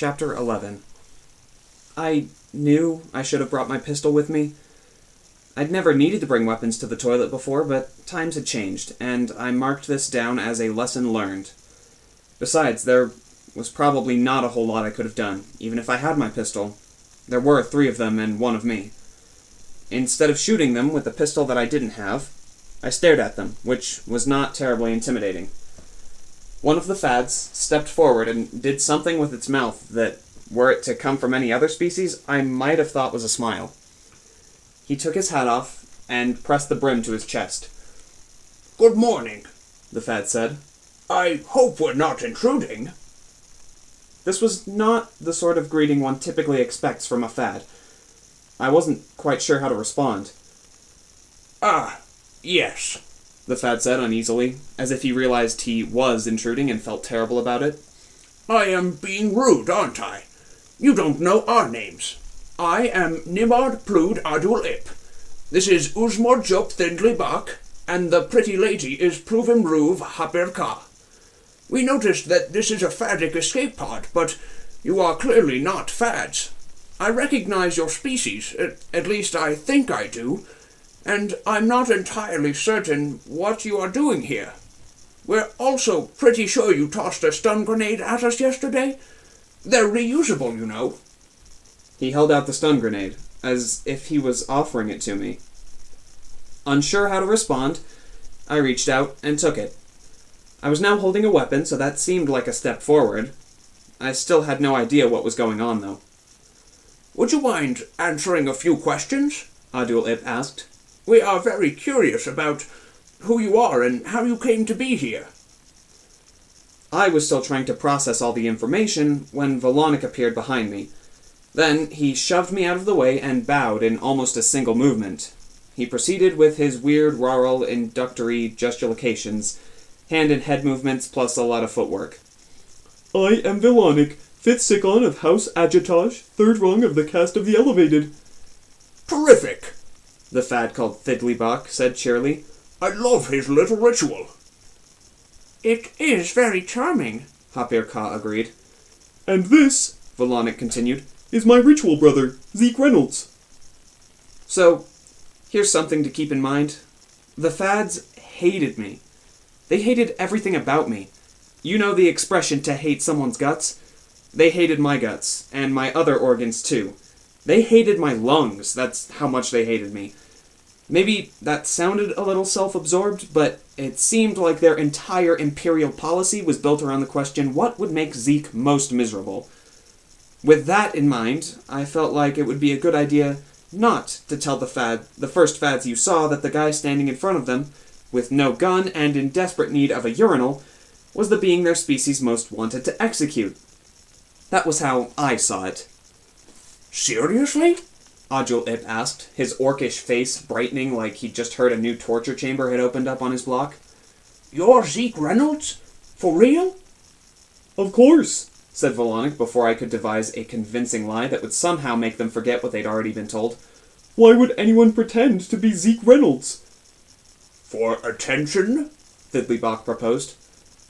Chapter 11. I knew I should have brought my pistol with me. I'd never needed to bring weapons to the toilet before, but times had changed, and I marked this down as a lesson learned. Besides, there was probably not a whole lot I could have done, even if I had my pistol. There were 3 of them and 1 of me. Instead of shooting them with the pistol that I didn't have, I stared at them, which was not terribly intimidating. One of the fads stepped forward and did something with its mouth that, were it to come from any other species, I might have thought was a smile. He took his hat off and pressed the brim to his chest. "Good morning," the fad said. "I hope we're not intruding." This was not the sort of greeting one typically expects from a fad. I wasn't quite sure how to respond. Yes, the fad said uneasily, as if he realized he was intruding and felt terrible about it. I am being rude, aren't I? You don't know our names. I am Nimard Plud Adul Ip. This is Uzmor Jup Thindley Bak, and the pretty lady is Pluvim Ruv Haberka. We noticed that this is a fadic escape pod, but you are clearly not fads. I recognize your species, at least I think I do, and I'm not entirely certain what you are doing here. We're also pretty sure you tossed a stun grenade at us yesterday. They're reusable, you know." He held out the stun grenade, as if he was offering it to me. Unsure how to respond, I reached out and took it. I was now holding a weapon, so that seemed like a step forward. I still had no idea what was going on, though. "Would you mind answering a few questions?" Adul Ip asked. "We are very curious about who you are and how you came to be here." I was still trying to process all the information when Volonic appeared behind me. Then he shoved me out of the way and bowed in almost a single movement. He proceeded with his weird rural inductory gesticulations, hand and head movements plus a lot of footwork. "I am Volonic, 5th Sikon of House Agitage, 3rd rung of the caste of the Elevated." "Terrific," the fad called Thidlybach said cheerily. "I love his little ritual." "It is very charming," Hapir Ka agreed. "And this," Volonic continued, "is my ritual brother, Zeke Reynolds." So, here's something to keep in mind. The fads hated me. They hated everything about me. You know the expression to hate someone's guts? They hated my guts, and my other organs too. They hated my lungs, that's how much they hated me. Maybe that sounded a little self-absorbed, but it seemed like their entire imperial policy was built around the question, what would make Zeke most miserable? With that in mind, I felt like it would be a good idea not to tell the first fads you saw that the guy standing in front of them, with no gun and in desperate need of a urinal, was the being their species most wanted to execute. That was how I saw it. "Seriously?" Adul Ip asked, his orcish face brightening like he'd just heard a new torture chamber had opened up on his block. "You're Zeke Reynolds? For real?" "Of course," said Volonic before I could devise a convincing lie that would somehow make them forget what they'd already been told. "Why would anyone pretend to be Zeke Reynolds?" "For attention?" Thidlybach proposed.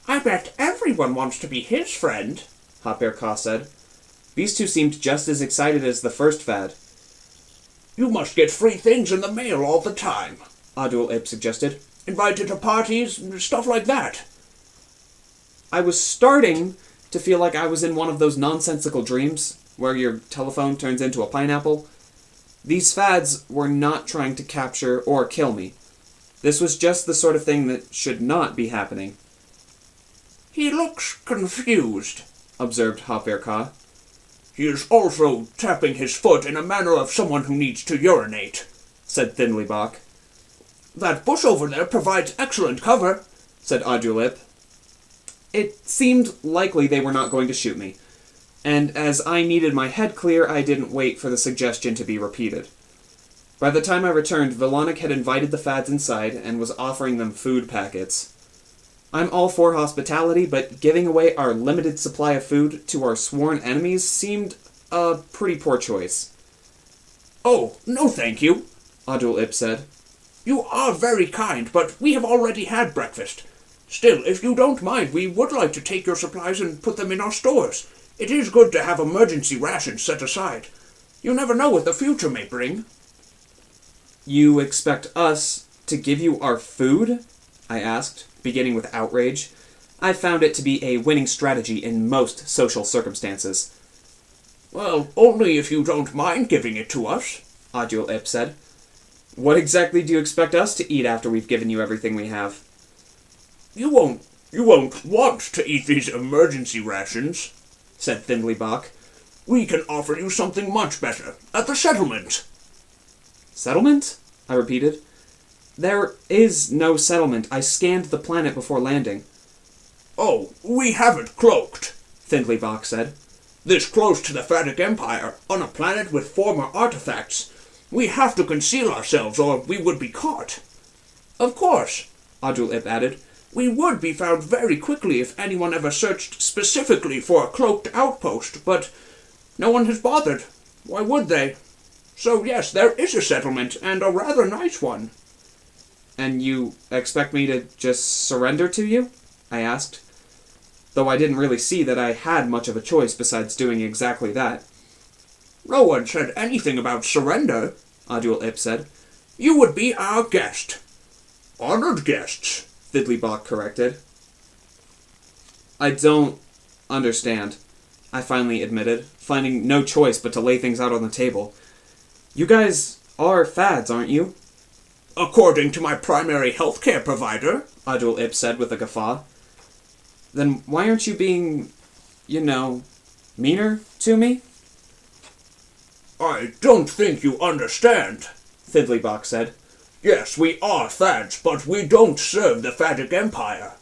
"I bet everyone wants to be his friend," Hapir Ka said. These two seemed just as excited as the first fad. "You must get free things in the mail all the time," Adul Ip suggested. "Invited to parties, stuff like that." I was starting to feel like I was in one of those nonsensical dreams where your telephone turns into a pineapple. These fads were not trying to capture or kill me. This was just the sort of thing that should not be happening. "He looks confused," observed Hapir Ka. "He is also tapping his foot in a manner of someone who needs to urinate," said Thidlybach. "That bush over there provides excellent cover," said Adul Ip. It seemed likely they were not going to shoot me, and as I needed my head clear, I didn't wait for the suggestion to be repeated. By the time I returned, Volonic had invited the fads inside and was offering them food packets. I'm all for hospitality, but giving away our limited supply of food to our sworn enemies seemed a pretty poor choice. "Oh, no thank you," Adul Ip said. "You are very kind, but we have already had breakfast. Still, if you don't mind, we would like to take your supplies and put them in our stores. It is good to have emergency rations set aside. You never know what the future may bring. You expect us to give you our food? I asked, beginning with outrage. I found it to be a winning strategy in most social circumstances. Well, only if you don't mind giving it to us, Adul Ip said. What exactly do you expect us to eat after we've given you everything we have? You won't want to eat these emergency rations, said Thinly Bach. We can offer you something much better at the settlement. Settlement? I repeated. There is no settlement. I scanned the planet before landing. Oh, we have it cloaked, Thinly Bach said. This close to the Phatic Empire, on a planet with former artifacts. We have to conceal ourselves or we would be caught. Of course, Adul Ip added. We would be found very quickly if anyone ever searched specifically for a cloaked outpost, but no one has bothered. Why would they? So yes, there is a settlement, and a rather nice one. And you expect me to just surrender to you? I asked, though I didn't really see that I had much of a choice besides doing exactly that. No one said anything about surrender, Adul Ip said. You would be our guest. Honored guests, Thinly Bach corrected. I don't understand, I finally admitted, finding no choice but to lay things out on the table. You guys are fads, aren't you? According to my primary healthcare provider, Adul Ip said with a guffaw. Then why aren't you being, meaner to me? I don't think you understand, Thinly Bach said. Yes, we are fads, but we don't serve the Phatic Empire.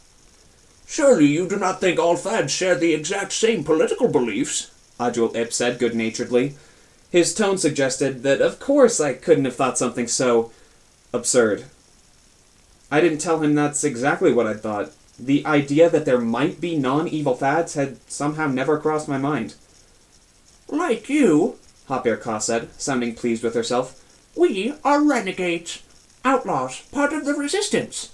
Surely you do not think all fads share the exact same political beliefs, Adul Ip said good-naturedly. His tone suggested that of course I couldn't have thought something so absurd. I didn't tell him that's exactly what I'd thought. The idea that there might be non-evil fads had somehow never crossed my mind. Like you, Hopir Ka said, sounding pleased with herself. We are renegades. Outlaws, part of the resistance.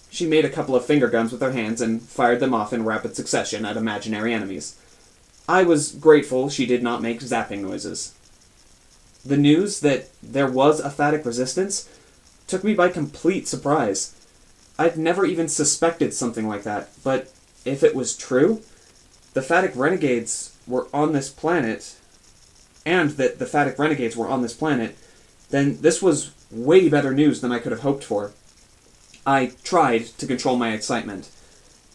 She made a couple of finger guns with her hands and fired them off in rapid succession at imaginary enemies. I was grateful she did not make zapping noises. The news that there was a Phatic resistance took me by complete surprise. I'd never even suspected something like that, but if it was true, the Phatic renegades were on this planet, and that the Phatic renegades were on this planet, then this was way better news than I could have hoped for. I tried to control my excitement.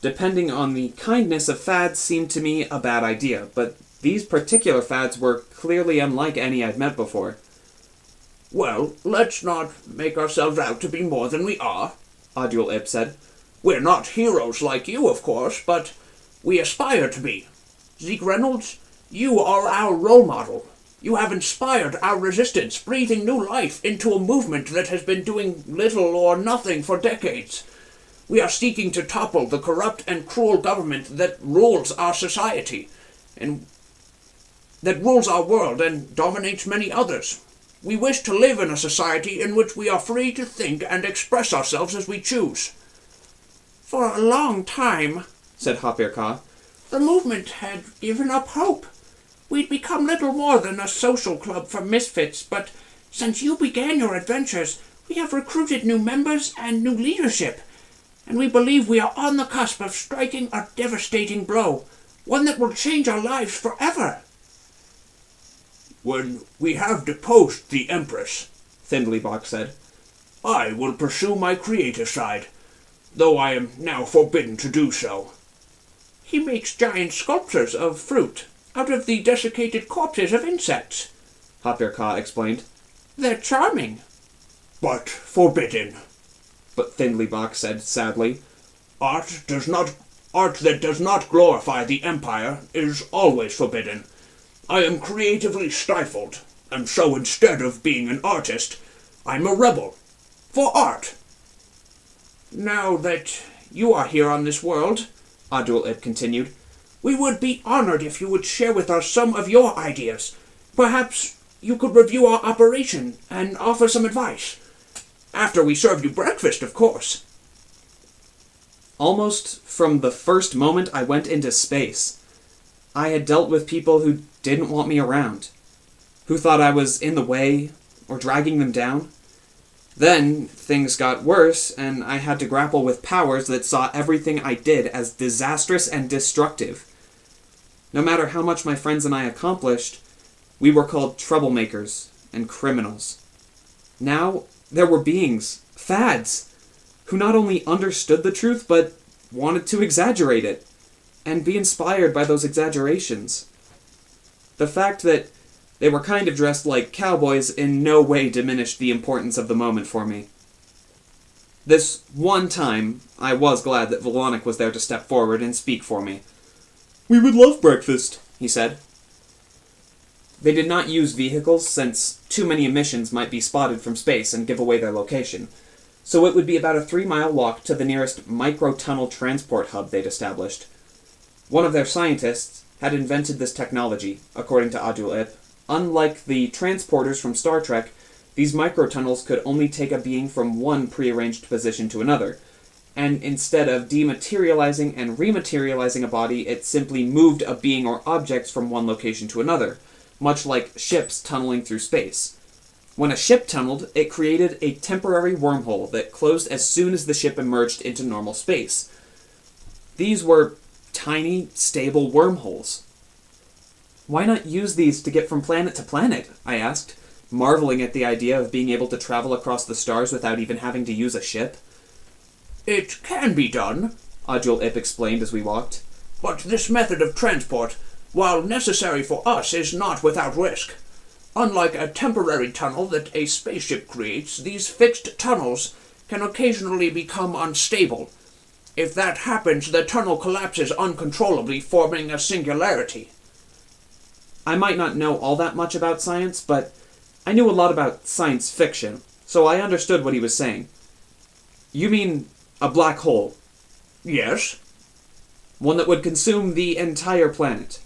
Depending on the kindness of fads seemed to me a bad idea, but these particular fads were clearly unlike any I'd met before. Well, let's not make ourselves out to be more than we are, Adul Ip said. We're not heroes like you, of course, but we aspire to be. Zeke Reynolds, you are our role model. You have inspired our resistance, breathing new life into a movement that has been doing little or nothing for decades. We are seeking to topple the corrupt and cruel government that rules our society, and that rules our world and dominates many others. We wish to live in a society in which we are free to think and express ourselves as we choose. For a long time, said Hopir Ka, the movement had given up hope. We'd become little more than a social club for misfits, but since you began your adventures, we have recruited new members and new leadership, and we believe we are on the cusp of striking a devastating blow, one that will change our lives forever. When we have deposed the Empress, Thinly Bach said, I will pursue my creative side, though I am now forbidden to do so. He makes giant sculptures of fruit out of the desiccated corpses of insects, Hopir Ka explained. They're charming. But forbidden, But Thinly Bach said sadly, Art that does not glorify the Empire is always forbidden. I am creatively stifled, and so instead of being an artist, I'm a rebel. For art. Now that you are here on this world, Adul Ip continued, we would be honored if you would share with us some of your ideas. Perhaps you could review our operation and offer some advice. After we serve you breakfast, of course. Almost from the first moment I went into space, I had dealt with people who didn't want me around, who thought I was in the way or dragging them down. Then things got worse, and I had to grapple with powers that saw everything I did as disastrous and destructive. No matter how much my friends and I accomplished, we were called troublemakers and criminals. Now, there were beings, fads, who not only understood the truth, but wanted to exaggerate it, and be inspired by those exaggerations. The fact that they were kind of dressed like cowboys in no way diminished the importance of the moment for me. This one time, I was glad that Volonic was there to step forward and speak for me. "We would love breakfast," he said. They did not use vehicles, since too many emissions might be spotted from space and give away their location, so it would be about a 3-mile walk to the nearest micro-tunnel transport hub they'd established. One of their scientists had invented this technology, according to Adul-Ip. Unlike the transporters from Star Trek, these microtunnels could only take a being from one prearranged position to another, and instead of dematerializing and rematerializing a body, it simply moved a being or objects from one location to another, much like ships tunneling through space. When a ship tunneled, it created a temporary wormhole that closed as soon as the ship emerged into normal space. These were tiny, stable wormholes. "Why not use these to get from planet to planet?" I asked, marveling at the idea of being able to travel across the stars without even having to use a ship. It can be done, Adul-Ip explained as we walked. but this method of transport, while necessary for us, is not without risk. Unlike a temporary tunnel that a spaceship creates, these fixed tunnels can occasionally become unstable. If that happens, the tunnel collapses uncontrollably, forming a singularity. I might not know all that much about science, but I knew a lot about science fiction, so I understood what he was saying. "You mean a black hole? Yes, One that would consume the entire planet?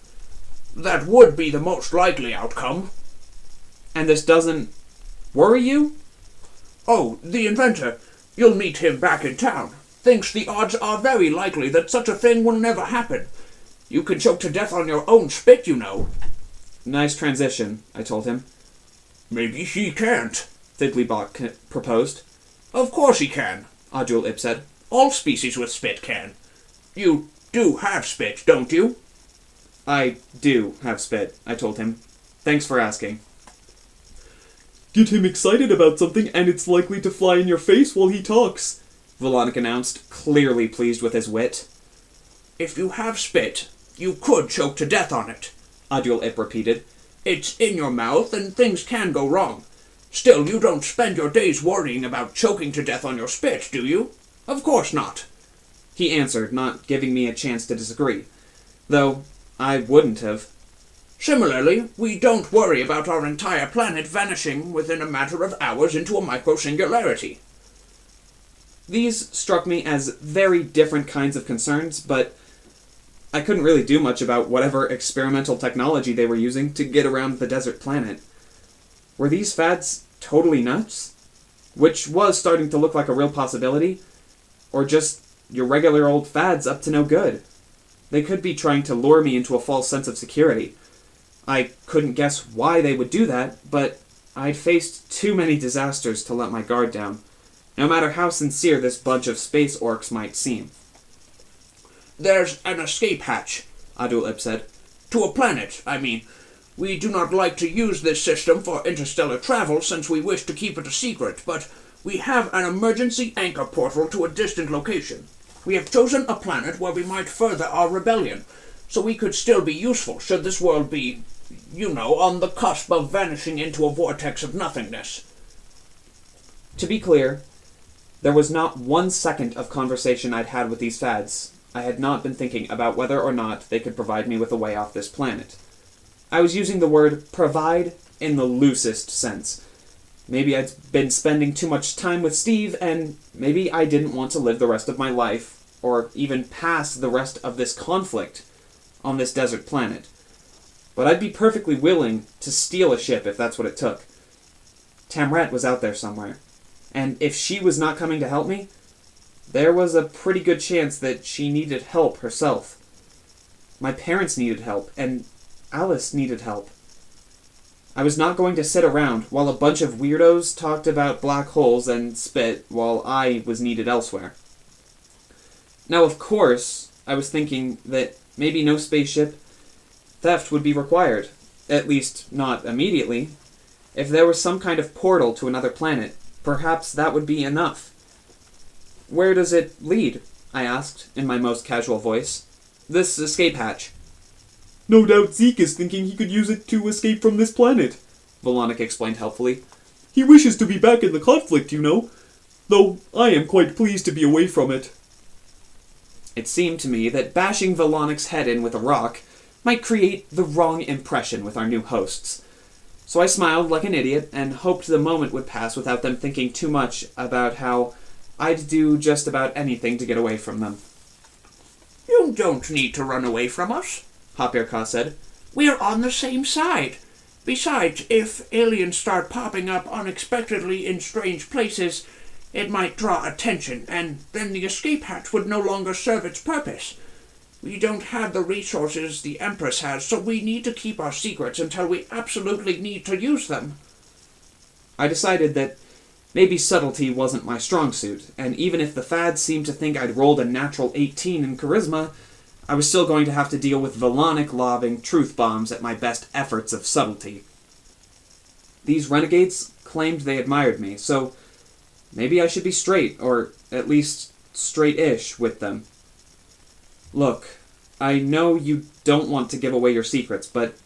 that would be the most likely outcome." And this doesn't worry you?" "Oh, the inventor. You'll meet him back in town. Thinks the odds are very likely that such a thing will never happen. You can choke to death on your own spit, you know." "Nice transition," I told him. "Maybe he can't." Thiglybach proposed. "Of course he can," Adul-Ip said. "All species with spit can. You do have spit, don't you?" "I do have spit," I told him. "Thanks for asking." "Get him excited about something and it's likely to fly in your face while he talks," Volonic announced, clearly pleased with his wit. "If you have spit, you could choke to death on it. Adul-Ip repeated. It's in your mouth, and things can go wrong. Still, you don't spend your days worrying about choking to death on your spit, do you? Of course not," He answered, not giving me a chance to disagree. Though I wouldn't have. "Similarly, we don't worry about our entire planet vanishing within a matter of hours into a micro-singularity." These struck me as very different kinds of concerns, but I couldn't really do much about whatever experimental technology they were using to get around the desert planet. Were these fads totally nuts? Which was starting to look like a real possibility? Or just your regular old fads up to no good? They could be trying to lure me into a false sense of security. I couldn't guess why they would do that, but I'd faced too many disasters to let my guard down, no matter how sincere this bunch of space orcs might seem. "There's an escape hatch," Adul-Ip said. "To a planet, I mean. We do not like to use this system for interstellar travel since we wish to keep it a secret, but we have an emergency anchor portal to a distant location. We have chosen a planet where we might further our rebellion, so we could still be useful should this world be, on the cusp of vanishing into a vortex of nothingness." To be clear, there was not 1 second of conversation I'd had with these fads. I had not been thinking about whether or not they could provide me with a way off this planet. I was using the word provide in the loosest sense. Maybe I'd been spending too much time with Steve, and maybe I didn't want to live the rest of my life, or even pass the rest of this conflict, on this desert planet. But I'd be perfectly willing to steal a ship if that's what it took. Tamrat was out there somewhere, and if she was not coming to help me, there was a pretty good chance that she needed help herself. My parents needed help, and Alice needed help. I was not going to sit around while a bunch of weirdos talked about black holes and spit while I was needed elsewhere. Now, of course, I was thinking that maybe no spaceship theft would be required, at least not immediately. If there was some kind of portal to another planet, perhaps that would be enough. Where does it lead? I asked, in my most casual voice. This escape hatch. No doubt Zeke is thinking he could use it to escape from this planet, Volonic explained helpfully. He wishes to be back in the conflict, you know, though I am quite pleased to be away from it. It seemed to me that bashing Volonic's head in with a rock might create the wrong impression with our new hosts. So I smiled like an idiot and hoped the moment would pass without them thinking too much about how I'd do just about anything to get away from them. You don't need to run away from us, Hopierka said. We're on the same side. Besides, if aliens start popping up unexpectedly in strange places, it might draw attention, and then the escape hatch would no longer serve its purpose. We don't have the resources the Empress has, so we need to keep our secrets until we absolutely need to use them. I decided that maybe subtlety wasn't my strong suit, and even if the fads seemed to think I'd rolled a natural 18 in charisma, I was still going to have to deal with Volonic lobbing truth bombs at my best efforts of subtlety. These renegades claimed they admired me, so maybe I should be straight, or at least straight-ish with them. Look, I know you don't want to give away your secrets, but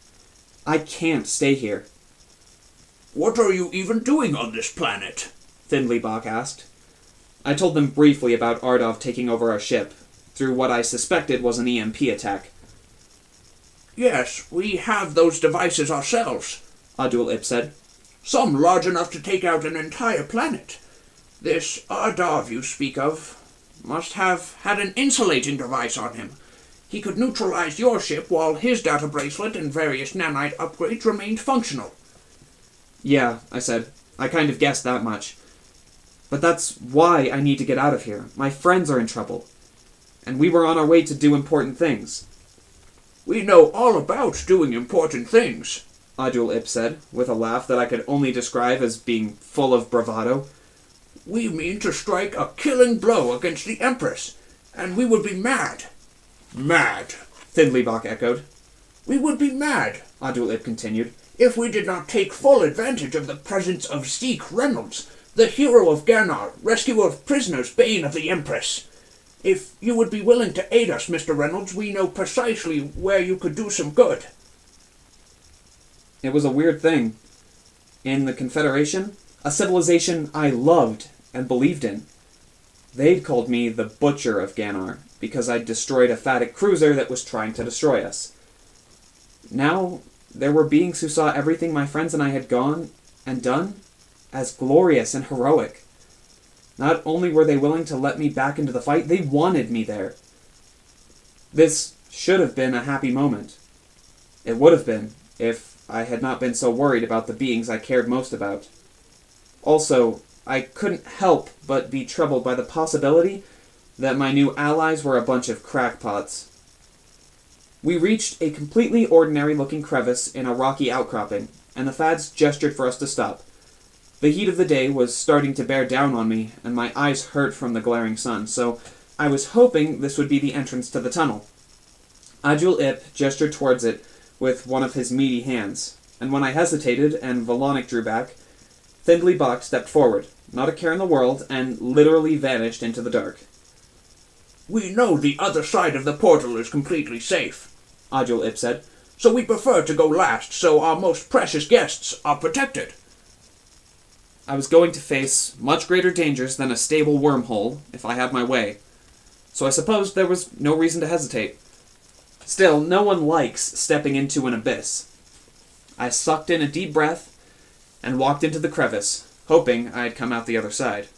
I can't stay here. What are you even doing on this planet? Findleybach asked. I told them briefly about Ardov taking over our ship, through what I suspected was an EMP attack. Yes, we have those devices ourselves, Adul-Ip said. Some large enough to take out an entire planet. This Ardov you speak of must have had an insulating device on him. He could neutralize your ship while his data bracelet and various nanite upgrades remained functional. Yeah, I said. I kind of guessed that much. But that's why I need to get out of here. My friends are in trouble. And we were on our way to do important things. We know all about doing important things, Adul-Ip said, with a laugh that I could only describe as being full of bravado. We mean to strike a killing blow against the Empress, and we would be mad. Mad, Findleybach echoed. We would be mad, Adul-Ip continued, if we did not take full advantage of the presence of Zeke Reynolds, the hero of Ganar, rescuer of prisoners, bane of the Empress. If you would be willing to aid us, Mr. Reynolds, we know precisely where you could do some good. It was a weird thing. In the Confederation, a civilization I loved and believed in, they'd called me the Butcher of Ganar because I'd destroyed a Phatic cruiser that was trying to destroy us. Now, there were beings who saw everything my friends and I had gone and done as glorious and heroic. Not only were they willing to let me back into the fight, they wanted me there. This should have been a happy moment. It would have been, if I had not been so worried about the beings I cared most about. Also, I couldn't help but be troubled by the possibility that my new allies were a bunch of crackpots. We reached a completely ordinary-looking crevice in a rocky outcropping, and the fads gestured for us to stop. The heat of the day was starting to bear down on me, and my eyes hurt from the glaring sun, so I was hoping this would be the entrance to the tunnel. Adul-Ip gestured towards it with one of his meaty hands, and when I hesitated and Volonic drew back, Findleybach stepped forward, not a care in the world, and literally vanished into the dark. We know the other side of the portal is completely safe, Adul-Ip said. So we prefer to go last, so our most precious guests are protected. I was going to face much greater dangers than a stable wormhole if I had my way, so I supposed there was no reason to hesitate. Still, no one likes stepping into an abyss. I sucked in a deep breath and walked into the crevice, hoping I'd come out the other side.